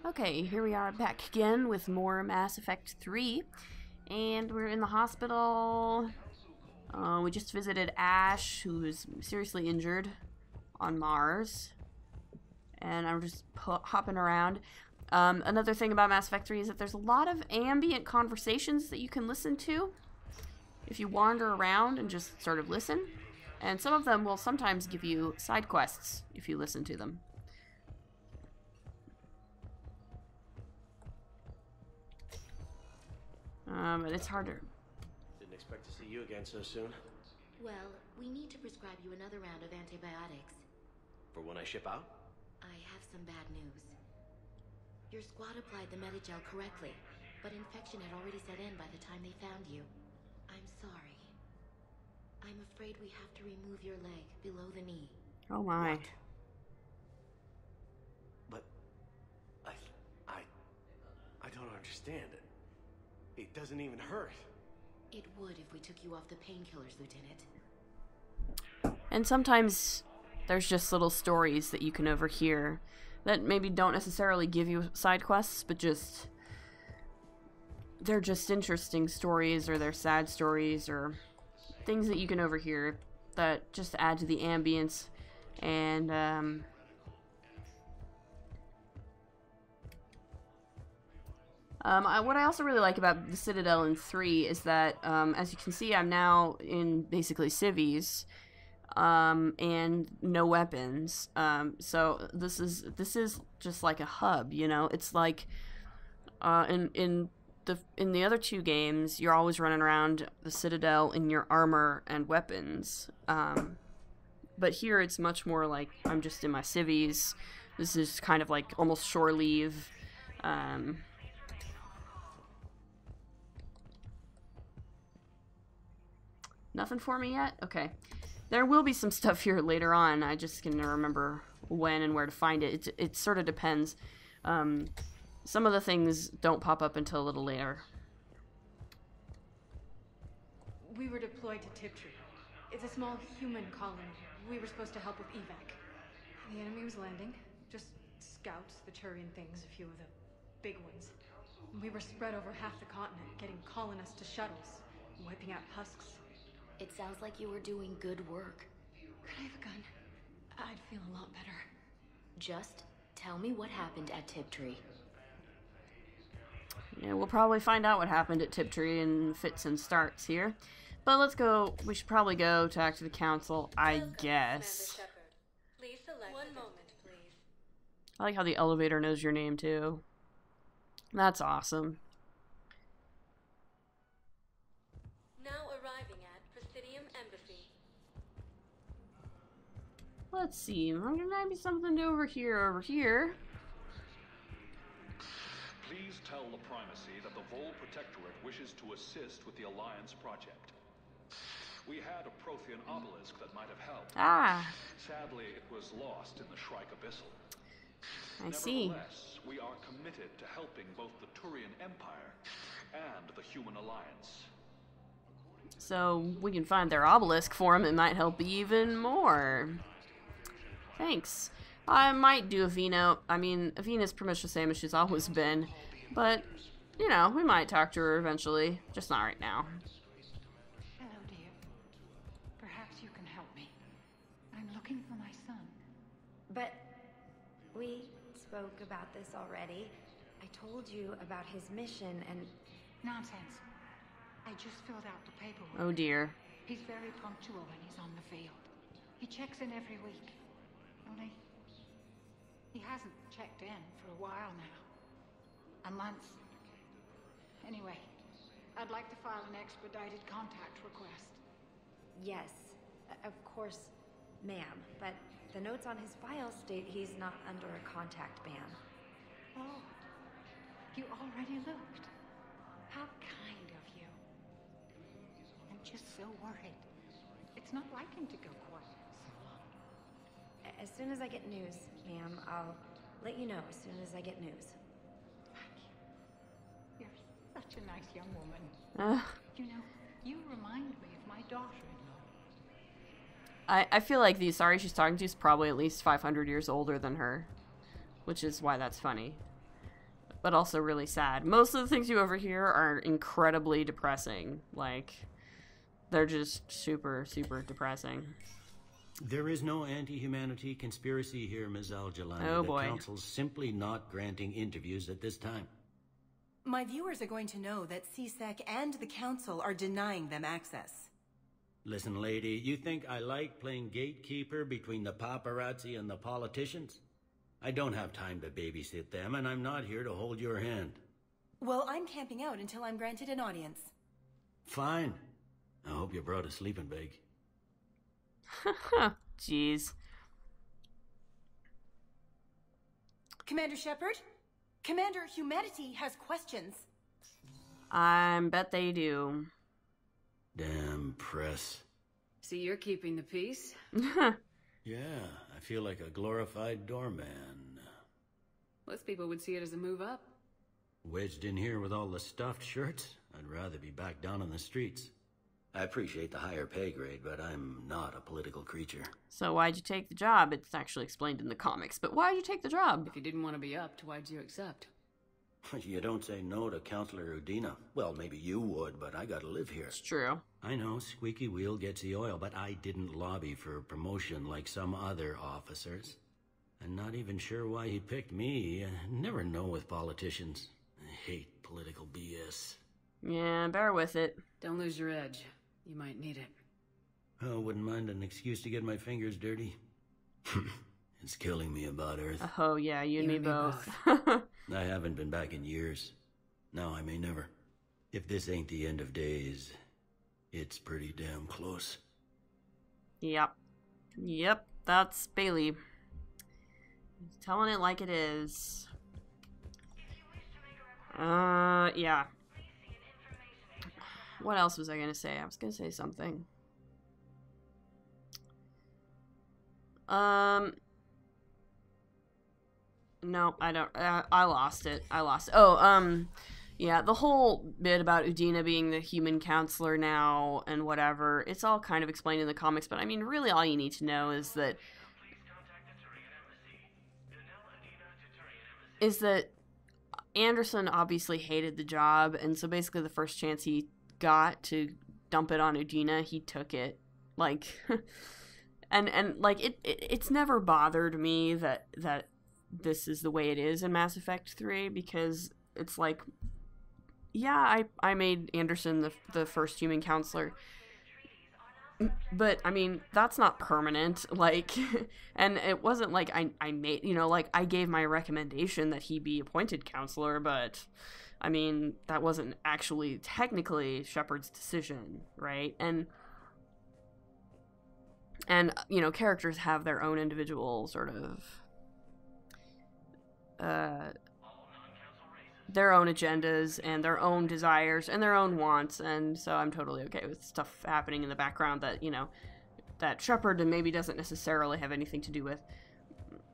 Okay, here we are back again with more Mass Effect 3, and we're in the hospital. We just visited Ash, who's seriously injured on Mars, and I'm just hopping around. Another thing about Mass Effect 3 is that there's a lot of ambient conversations that you can listen to if you wander around and just sort of listen, and some of them will sometimes give you side quests if you listen to them. But it's harder. Didn't expect to see you again so soon. Well, we need to prescribe you another round of antibiotics. For when I ship out? I have some bad news. Your squad applied the Medigel correctly, but infection had already set in by the time they found you. I'm sorry. I'm afraid we have to remove your leg below the knee. Oh my. What? But I don't understand it. It doesn't even hurt. It would if we took you off the painkillers, Lieutenant. And sometimes there's just little stories that you can overhear that maybe don't necessarily give you side quests, but just they're just interesting stories, or they're sad stories, or things that you can overhear that just add to the ambience. And what I also really like about the Citadel in 3 is that, as you can see, I'm now in basically civvies, and no weapons. So this is just like a hub, you know. It's like in the other two games, you're always running around the Citadel in your armor and weapons. But here it's much more like I'm just in my civvies. This is kind of like almost shore leave. Nothing for me yet? Okay. There will be some stuff here later on. I just can remember when and where to find it. It sort of depends. Some of the things don't pop up until a little later. We were deployed to Tiptree. It's a small human colony. We were supposed to help with evac. The enemy was landing. Just scouts, the Turian things, a few of the big ones. We were spread over half the continent, getting colonists to shuttles, wiping out husks. It sounds like you were doing good work. Could I have a gun? I'd feel a lot better. Just tell me what happened at Tiptree. Yeah, we'll probably find out what happened at Tiptree in fits and starts here. But let's go. We should probably go talk to the council, I guess. Please select one moment, please. I like how the elevator knows your name, too. That's awesome. Now arriving at Presidium Embassy. Let's see. There might be something over here. Please tell the Primacy that the Vol Protectorate wishes to assist with the Alliance project. We had a Prothean obelisk that might have helped. Ah. Sadly, it was lost in the Shrike Abyssal. I see. Nevertheless, we are committed to helping both the Turian Empire and the Human Alliance. So we can find their obelisk for him. It might help even more. Thanks. I might do Avina. I mean, Avina's pretty much the same as she's always been. But, you know, we might talk to her eventually. Just not right now. Hello, dear. Perhaps you can help me. I'm looking for my son. But we spoke about this already. I told you about his mission and... Nonsense. I just filled out the paperwork. Oh dear. He's very punctual when he's on the field. He checks in every week. Only, he hasn't checked in for a while now. A month. Anyway, I'd like to file an expedited contact request. Yes, of course, ma'am. But the notes on his file state he's not under a contact ban. Oh, you already looked. How kind of you. I'm just so worried. It's not like him to go quiet so long. As soon as I get news, ma'am, I'll let you know as soon as I get news. Thank you. You're such a nice young woman. You know, you remind me of my daughter-in-law. I feel like the Asari she's talking to is probably at least 500 years older than her, which is why that's funny. but also really sad. Most of the things you overhear are incredibly depressing. Like, they're just super, super depressing. There is no anti-humanity conspiracy here, Ms. Al-Jalani. Oh, boy. The Council's simply not granting interviews at this time. My viewers are going to know that CSEC and the Council are denying them access. Listen, lady, you think I like playing gatekeeper between the paparazzi and the politicians? I don't have time to babysit them, and I'm not here to hold your hand. Well, I'm camping out until I'm granted an audience. Fine. I hope you brought a sleeping bag. Jeez. Commander Shepard? Commander, humanity has questions. I bet they do. Damn press. See, you're keeping the peace? Yeah, I feel like a glorified doorman. Most people would see it as a move up. Wedged in here with all the stuffed shirts, I'd rather be back down on the streets. I appreciate the higher pay grade, but I'm not a political creature. So why'd you take the job? It's actually explained in the comics, but why'd you take the job? If you didn't want to be upped, why'd you accept? You don't say no to Counselor Udina. Well, maybe you would, but I gotta live here. It's true. I know, squeaky wheel gets the oil, but I didn't lobby for promotion like some other officers. I'm not even sure why he picked me. I never know with politicians. I hate political BS. Yeah, bear with it. Don't lose your edge. You might need it. Oh, wouldn't mind an excuse to get my fingers dirty. It's killing me about Earth. Oh, yeah, you and me both. I haven't been back in years. Now I may never. If this ain't the end of days, it's pretty damn close. Yep. Yep, that's Bailey. He's telling it like it is. Yeah. What else was I gonna say? I was gonna say something. No, I don't. I lost it. Oh, yeah, the whole bit about Udina being the human counselor now and whatever, it's all kind of explained in the comics, but I mean, really all you need to know is that Anderson obviously hated the job, and so basically the first chance he got to dump it on Udina, he took it. Like, and like, it's never bothered me that this is the way it is in Mass Effect 3, because it's like, yeah, I made Anderson the first human counselor, but I mean, that's not permanent, like, and it wasn't like I made, like, I gave my recommendation that he be appointed counselor, but I mean, that wasn't actually technically Shepard's decision, right? And characters have their own individual sort of their own agendas and their own desires and their own wants, and so I'm totally okay with stuff happening in the background that, that Shepard maybe doesn't necessarily have anything to do with,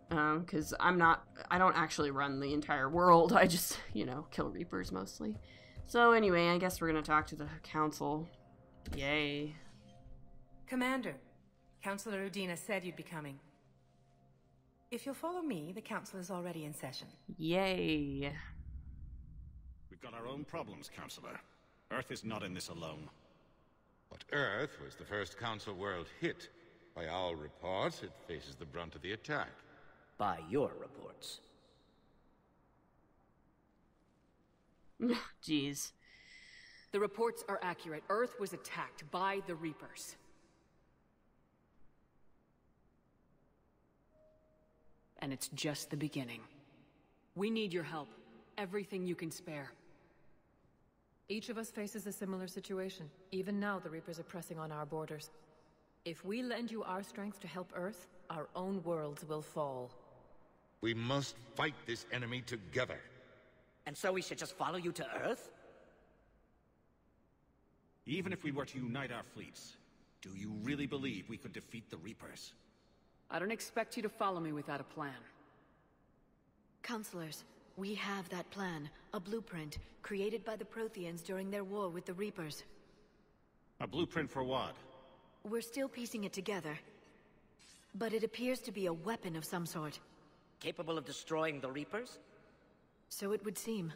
because I don't actually run the entire world. I just, kill Reapers mostly. So anyway, I guess we're gonna talk to the Council. Yay. Commander, Counselor Udina said you'd be coming. If you'll follow me, the Council is already in session. Yay. We've got our own problems, Counselor. Earth is not in this alone. But Earth was the first Council world hit. By our reports, it faces the brunt of the attack. By your reports. Jeez. The reports are accurate. Earth was attacked by the Reapers. And it's just the beginning. We need your help. Everything you can spare. Each of us faces a similar situation. Even now, the Reapers are pressing on our borders. If we lend you our strength to help Earth, our own worlds will fall. We must fight this enemy together. And so we should just follow you to Earth? Even if we were to unite our fleets, do you really believe we could defeat the Reapers? I don't expect you to follow me without a plan. Counselors, we have that plan. A blueprint, created by the Protheans during their war with the Reapers. A blueprint for what? We're still piecing it together. But it appears to be a weapon of some sort. Capable of destroying the Reapers? So it would seem.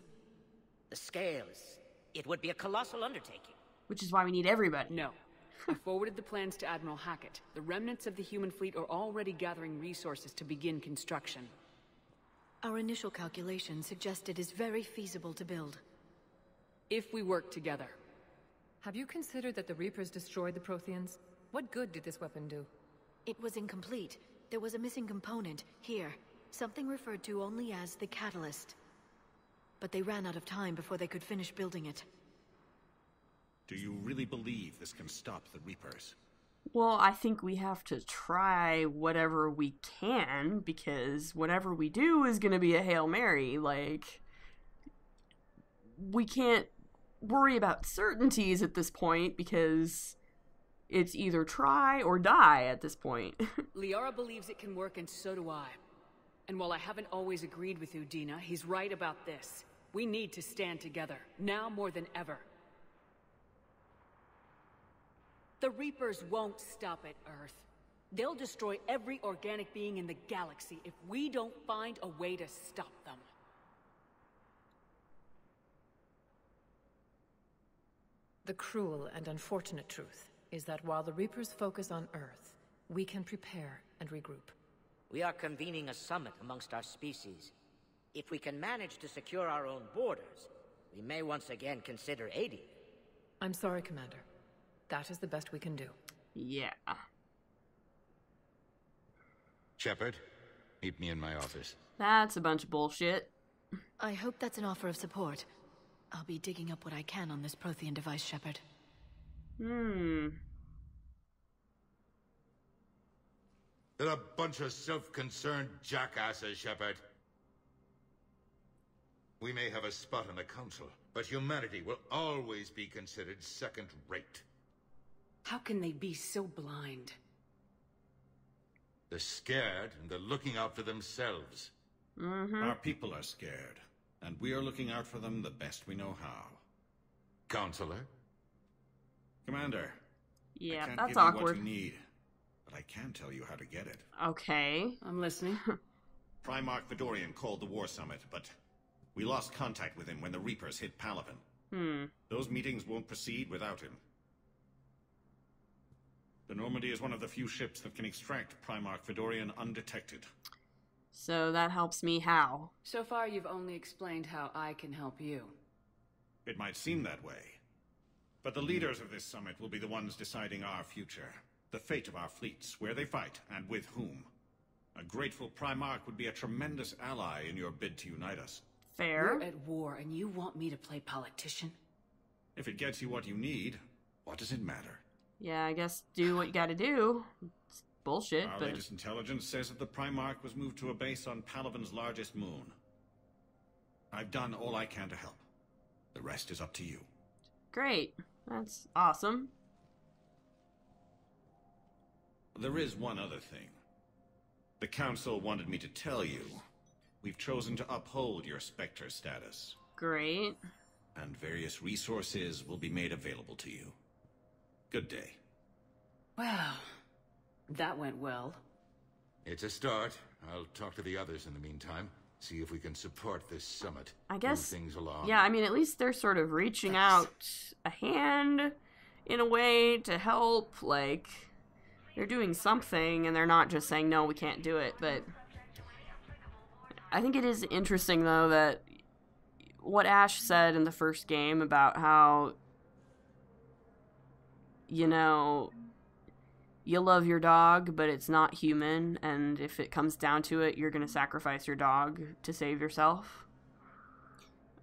The scales. It would be a colossal undertaking. Which is why we need everybody. No. I forwarded the plans to Admiral Hackett. The remnants of the human fleet are already gathering resources to begin construction. Our initial calculations suggest it is very feasible to build. If we work together. Have you considered that the Reapers destroyed the Protheans? What good did this weapon do? It was incomplete. There was a missing component, here. Something referred to only as the Catalyst. But they ran out of time before they could finish building it. Do you really believe this can stop the Reapers? Well, I think we have to try whatever we can, because whatever we do is going to be a Hail Mary. Like, we can't worry about certainties at this point, because it's either try or die at this point. Liara believes it can work, and so do I. And while I haven't always agreed with Udina, he's right about this. We need to stand together, now more than ever. The Reapers won't stop at Earth. They'll destroy every organic being in the galaxy if we don't find a way to stop them. The cruel and unfortunate truth is that while the Reapers focus on Earth, we can prepare and regroup. We are convening a summit amongst our species. If we can manage to secure our own borders, we may once again consider aiding. I'm sorry, Commander. That is the best we can do. Yeah. Shepard, meet me in my office. That's a bunch of bullshit. I hope that's an offer of support. I'll be digging up what I can on this Prothean device, Shepard. They're a bunch of self-concerned jackasses, Shepard. We may have a spot on the Council, but humanity will always be considered second-rate. How can they be so blind? They're scared, and they're looking out for themselves. Our people are scared, and we are looking out for them the best we know how. Counselor? Commander. Yeah, I can't that's give you awkward. what you need, but I can tell you how to get it. Okay. I'm listening. Primarch Fedorian called the War Summit, but we lost contact with him when the Reapers hit Palaven. Those meetings won't proceed without him. The Normandy is one of the few ships that can extract Primarch Fedorian undetected. So that helps me how? So far, you've only explained how I can help you. It might seem that way, but the leaders of this summit will be the ones deciding our future. The fate of our fleets, where they fight, and with whom. A grateful Primarch would be a tremendous ally in your bid to unite us. Fair. We're at war, and you want me to play politician? If it gets you what you need, what does it matter? Yeah, I guess do what you gotta do. It's bullshit, Our but... latest intelligence says that the Primarch was moved to a base on Palaven's largest moon. I've done all I can to help. The rest is up to you. Great. That's awesome. There is one other thing. The Council wanted me to tell you. We've chosen to uphold your Spectre status. Great. And various resources will be made available to you. Good day. Well, that went well. It's a start. I'll talk to the others in the meantime. See if we can support this summit. I guess, move things along. Yeah, I mean, at least they're sort of reaching out a hand in a way to help. Like, they're doing something, and they're not just saying, no, we can't do it. But I think it is interesting, though, that what Ash said in the first game about how, you know, you love your dog, but it's not human, and if it comes down to it, you're gonna sacrifice your dog to save yourself.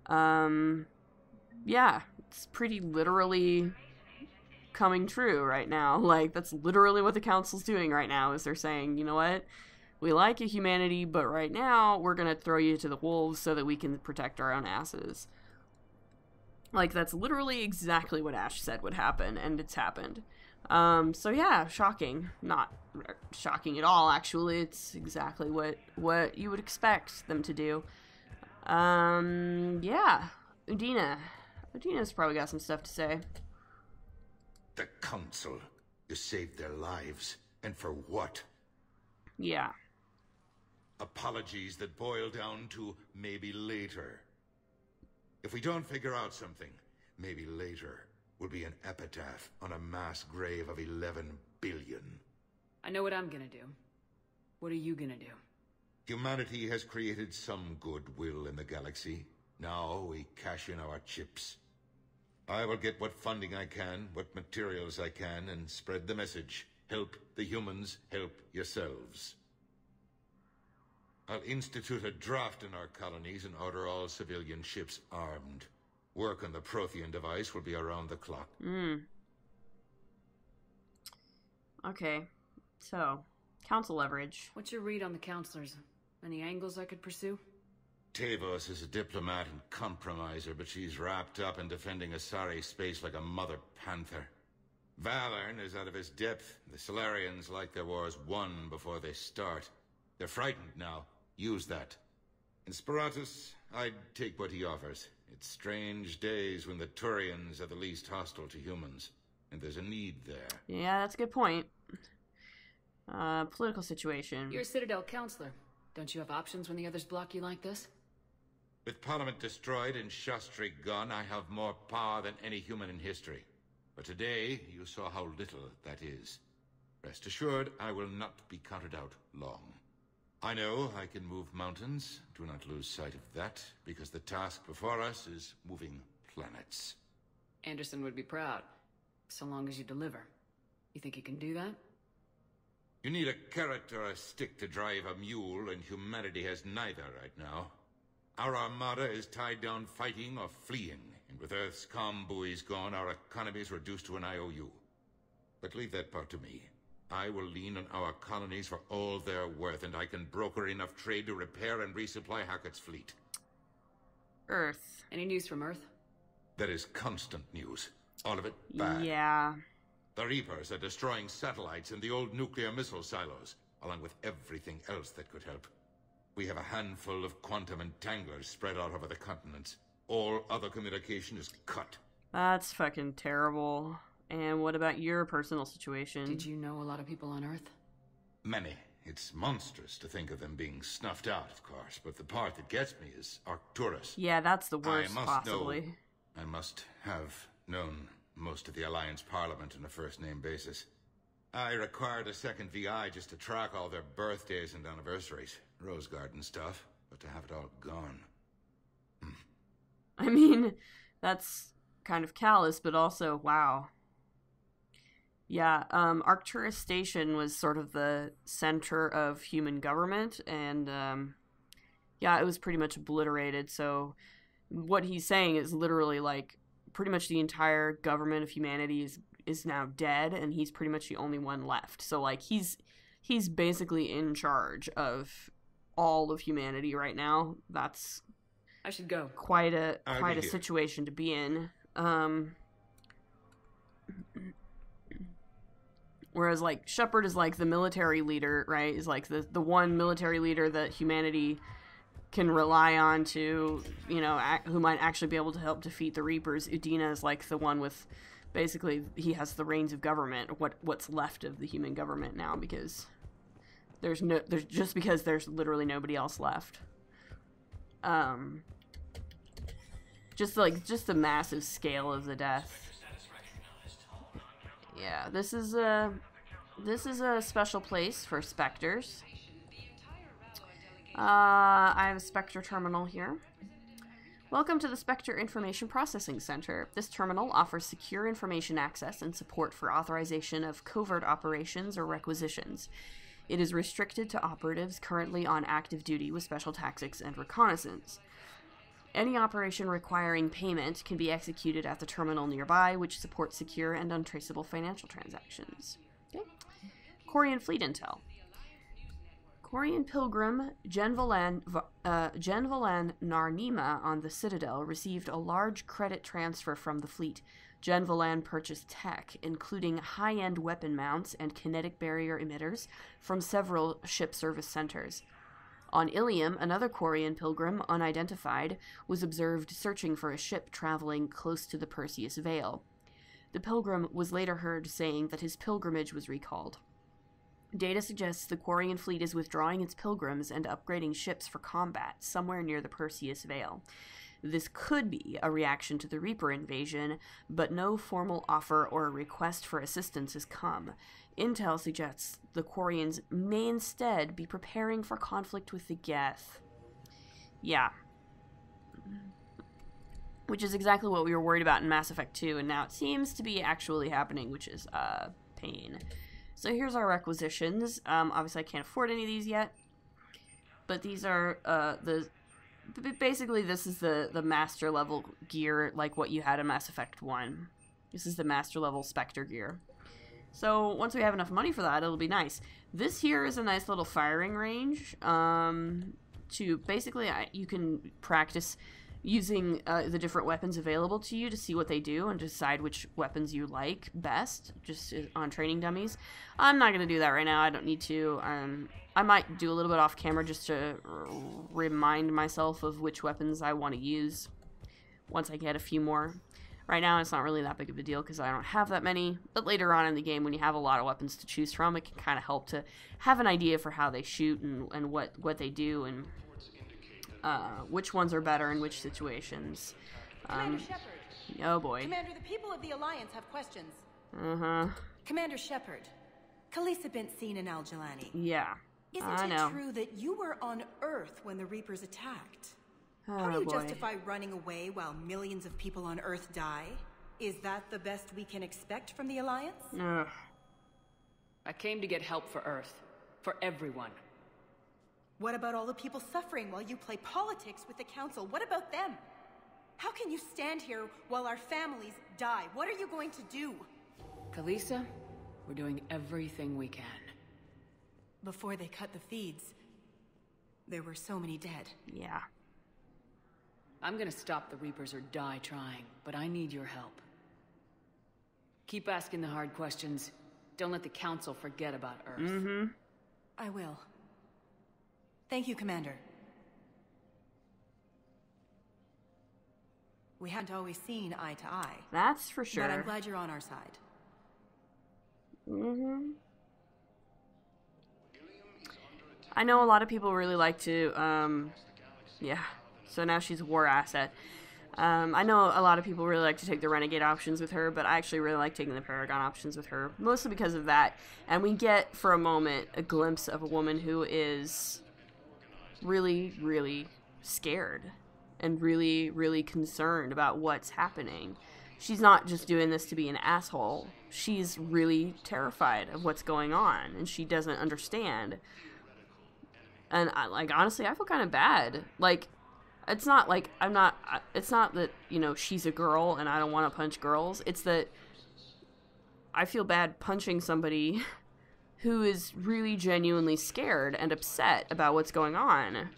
Yeah, it's pretty literally coming true right now. Like, that's literally what the Council's doing right now, is they're saying, you know what, we like you, humanity, but right now, we're gonna throw you to the wolves so that we can protect our own asses. Like, that's literally exactly what Ash said would happen, and it's happened. So yeah, shocking. Not shocking at all, actually. It's exactly what you would expect them to do. Yeah. Udina. Udina's probably got some stuff to say. The Council. You saved their lives. And for what? Yeah. apologies that boil down to maybe later. If we don't figure out something, maybe later will be an epitaph on a mass grave of 11 billion. I know what I'm gonna do. What are you gonna do? Humanity has created some goodwill in the galaxy. Now we cash in our chips. I will get what funding I can, what materials I can, and spread the message. Help the humans, help yourselves. I'll institute a draft in our colonies and order all civilian ships armed. Work on the Prothean device will be around the clock. Okay, so, council leverage. What's your read on the counselors? Any angles I could pursue? Tavos is a diplomat and compromiser, but she's wrapped up in defending Asari space like a mother panther. Valern is out of his depth. The Solarians like their wars won before they start. They're frightened now. Use that. In Sparatus, I'd take what he offers. It's strange days when the Turians are the least hostile to humans. And there's a need there. Yeah, that's a good point. Political situation. You're a Citadel counselor. Don't you have options when the others block you like this? With Parliament destroyed and Shastri gone, I have more power than any human in history. But today, you saw how little that is. Rest assured, I will not be counted out long. I know I can move mountains. Do not lose sight of that, because the task before us is moving planets. Anderson would be proud, so long as you deliver. You think you can do that? You need a carrot or a stick to drive a mule, and humanity has neither right now. Our armada is tied down fighting or fleeing, and with Earth's comm buoys gone, our economy is reduced to an IOU. But leave that part to me. I will lean on our colonies for all they're worth, and I can broker enough trade to repair and resupply Hackett's fleet. Earth. Any news from Earth? There is constant news. All of it bad. Yeah. The Reapers are destroying satellites and the old nuclear missile silos, along with everything else that could help. We have a handful of quantum entanglers spread out over the continents. All other communication is cut. That's fucking terrible. And what about your personal situation? Did you know a lot of people on Earth? Many. It's monstrous to think of them being snuffed out, of course, but the part that gets me is Arcturus. Yeah, that's the worst, possibly. I must have known most of the Alliance Parliament on a first-name basis. I required a second VI just to track all their birthdays and anniversaries. Rose Garden stuff, but to have it all gone. I mean, that's kind of callous, but also, wow. Yeah, Arcturus Station was sort of the center of human government, and, yeah, it was pretty much obliterated, so what he's saying is literally, like, pretty much the entire government of humanity is now dead, and he's pretty much the only one left. So, like, he's basically in charge of all of humanity right now. That's I should go. Quite a situation to be in. Whereas, like, Shepard is, like, the military leader, right? Is, like, the one military leader that humanity can rely on to, you know, who might actually be able to help defeat the Reapers. Udina is, like, the one with, basically, he has the reins of government, what's left of the human government now, because there's literally nobody else left. Just the massive scale of the death. Yeah, this is a special place for Spectres. I have a Spectre terminal here. Welcome to the Spectre Information Processing Center. This terminal offers secure information access and support for authorization of covert operations or requisitions. It is restricted to operatives currently on active duty with special tactics and reconnaissance. Any operation requiring payment can be executed at the terminal nearby, which supports secure and untraceable financial transactions. Okay. Quarian Fleet Intel. Quarian Pilgrim Genvalan Narnima on the Citadel received a large credit transfer from the fleet. Genvalan purchased tech, including high-end weapon mounts and kinetic barrier emitters, from several ship service centers. On Ilium, another Quarian pilgrim, unidentified, was observed searching for a ship traveling close to the Perseus Veil. The pilgrim was later heard saying that his pilgrimage was recalled. Data suggests the Quarian fleet is withdrawing its pilgrims and upgrading ships for combat somewhere near the Perseus Veil. This could be a reaction to the Reaper invasion, but no formal offer or request for assistance has come. Intel suggests the Quarians may instead be preparing for conflict with the Geth. Yeah. Which is exactly what we were worried about in Mass Effect 2, and now it seems to be actually happening, which is, pain. So here's our requisitions. Obviously I can't afford any of these yet, but these are, basically this is the master level gear, like what you had in Mass Effect 1. This is the master level Spectre gear. So once we have enough money for that, it'll be nice. This here is a nice little firing range, to basically, you can practice using the different weapons available to you to see what they do and decide which weapons you like best, just on training dummies. I'm not going to do that right now. I don't need to. I might do a little bit off camera just to remind myself of which weapons I want to use once I get a few more. Right now, it's not really that big of a deal because I don't have that many, but later on in the game, when you have a lot of weapons to choose from, it can kind of help to have an idea for how they shoot and what they do and which ones are better in which situations. Commander Shepard. Oh boy. Commander, the people of the Alliance have questions. Uh-huh. Commander Shepard, Kelisa been seen in Al-Jalani. Yeah, Isn't it true that you were on Earth when the Reapers attacked? How do you justify running away while millions of people on Earth die? Is that the best we can expect from the Alliance? Ugh. I came to get help for Earth. For everyone. What about all the people suffering while you play politics with the Council? What about them? How can you stand here while our families die? What are you going to do? Kelisa, we're doing everything we can. Before they cut the feeds, there were so many dead. Yeah. I'm gonna stop the Reapers or die trying, but I need your help. Keep asking the hard questions. Don't let the Council forget about Earth. Mm-hmm. I will. Thank you, Commander. We haven't always seen eye to eye. That's for sure. But I'm glad you're on our side. Mm-hmm. I know a lot of people really like to, yeah. So now she's a war asset. I know a lot of people really like to take the Renegade options with her, but I actually really like taking the Paragon options with her, mostly because of that. And we get, for a moment, a glimpse of a woman who is really, really scared and really, really concerned about what's happening. She's not just doing this to be an asshole. She's really terrified of what's going on, and she doesn't understand. And, honestly, I feel kind of bad. It's not like it's not that, she's a girl and I don't want to punch girls. It's that I feel bad punching somebody who is really genuinely scared and upset about what's going on.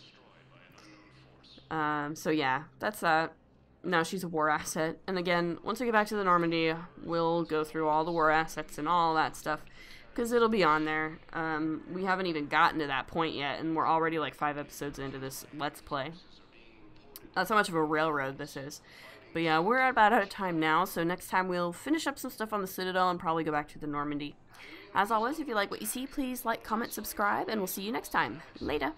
So yeah, that's that. Now she's a war asset. And again, once we get back to the Normandy, we'll go through all the war assets and all that stuff, because it'll be on there. We haven't even gotten to that point yet, and we're already 5 episodes into this Let's Play. That's how much of a railroad this is. But yeah, we're about out of time now, so next time we'll finish up some stuff on the Citadel and probably go back to the Normandy. As always, if you like what you see, please like, comment, subscribe, and we'll see you next time. Later.